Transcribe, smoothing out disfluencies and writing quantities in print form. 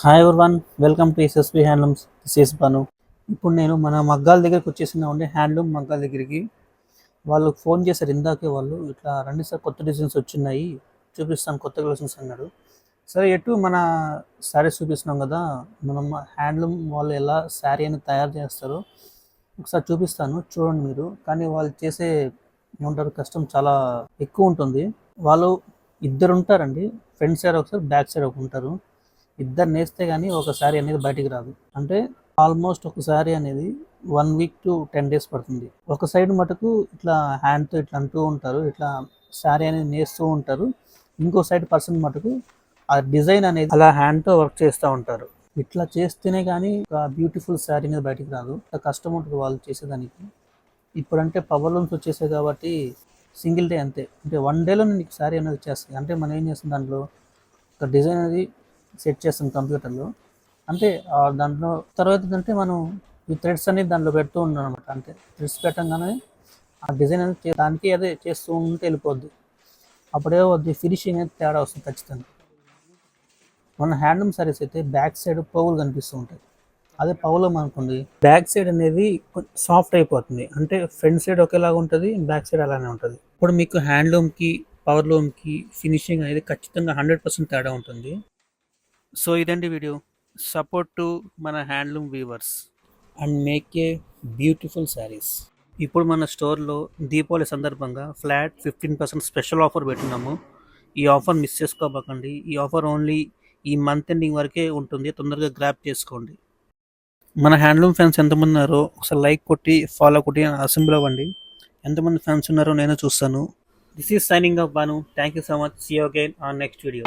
Hi everyone, welcome to SSP handlooms. This is Banu. ఇప్పుడు నేను మన మగ్గాల దగ్గరికి వచ్చేసిన ఉండే హ్యాండ్లూమ్ మగ్గాల దగ్గరికి వాళ్ళు ఫోన్ చేశారు ఇందాకే. వాళ్ళు ఇట్లా రండి సార్, కొత్త డిజైన్స్ వచ్చినాయి, చూపిస్తాను కొత్త కలెక్షన్స్ అన్నారు. సరే, ఎటు మన శారీస్ చూపిస్తున్నాం కదా, మనం హ్యాండ్లూమ్ వాళ్ళు ఎలా శారీ అని తయారు చేస్తారో ఒకసారి చూపిస్తాను, చూడండి మీరు. కానీ వాళ్ళు చేసే ఏమంటారు కష్టం చాలా ఎక్కువ ఉంటుంది. వాళ్ళు ఇద్దరు ఉంటారండి, ఫ్రంట్ సైడ్ ఒకసారి, బ్యాక్ సైడ్ ఒక ఉంటారు. ఇద్దరు నేస్తే కానీ ఒక శారీ అనేది బయటికి రాదు. అంటే ఆల్మోస్ట్ ఒక శారీ అనేది 1 వీక్ టు 10 డేస్ పడుతుంది. ఒక సైడ్ మటుకు ఇట్లా హ్యాండ్తో ఇట్లా అంటూ ఉంటారు, ఇట్లా శారీ అనేది నేస్తూ ఉంటారు. ఇంకో సైడ్ పర్సన్ మటుకు ఆ డిజైన్ అనేది అలా హ్యాండ్తో వర్క్ చేస్తూ ఉంటారు. ఇట్లా చేస్తేనే కానీ ఒక బ్యూటిఫుల్ శారీ అనేది బయటికి రాదు. ఇట్లా కష్టం ఉంటుంది వాళ్ళు చేసేదానికి. ఇప్పుడంటే పవర్ లూమ్స్ వచ్చేసాయి కాబట్టి సింగిల్ డే అంతే, అంటే 1 డేలో నీకు శారీ అనేది వచ్చేస్తుంది. అంటే మనం ఏం చేస్తాం, దాంట్లో ఒక డిజైన్ అనేది సెట్ చేస్తాం కంప్యూటర్లో. అంటే దాంట్లో తర్వాత ఏంటంటే మనం ఈ థ్రెడ్స్ అనేది దాంట్లో పెడుతూ ఉన్నాం అనమాట. అంటే థ్రెడ్స్ పెట్టంగానే ఆ డిజైన్ అనేది దానికి అదే చేస్తూ ఉంటే వెళ్ళిపోద్ది. అప్పుడే వద్ది ఫినిషింగ్ అనేది తేడా వస్తుంది ఖచ్చితంగా. మన హ్యాండ్లూమ్ సారీస్ అయితే బ్యాక్ సైడ్ పౌలు కనిపిస్తూ ఉంటాయి. అదే పౌలం అనుకోండి, బ్యాక్ సైడ్ అనేది సాఫ్ట్ అయిపోతుంది. అంటే ఫ్రంట్ సైడ్ ఒకేలాగా ఉంటుంది, బ్యాక్ సైడ్ అలానే ఉంటుంది. ఇప్పుడు మీకు హ్యాండ్లూమ్కి పవర్లూమ్కి ఫినిషింగ్ అనేది ఖచ్చితంగా 100% తేడా ఉంటుంది. సో ఇదండి వీడియో. సపోర్ట్ టు మన handloom weavers and make a beautiful saris. ఇప్పుడు మన స్టోర్లో దీపావళి సందర్భంగా ఫ్లాట్ 15% స్పెషల్ ఆఫర్ పెట్టినాము. ఈ ఆఫర్ మిస్ చేసుకోబోకండి. ఈ ఆఫర్ ఓన్లీ ఈ మంత్ ఎండింగ్ వరకే ఉంటుంది, తొందరగా గ్రాప్ చేసుకోండి. మన హ్యాండ్లూమ్ ఫ్యాన్స్ ఎంతమంది ఉన్నారో ఒకసారి లైక్ కొట్టి ఫాలో కొట్టి అసెంబ్లీ అవ్వండి. ఎంతమంది ఫ్యాన్స్ ఉన్నారో నేను చూస్తాను. This is signing off Banu. Thank you so much. See you again on next video.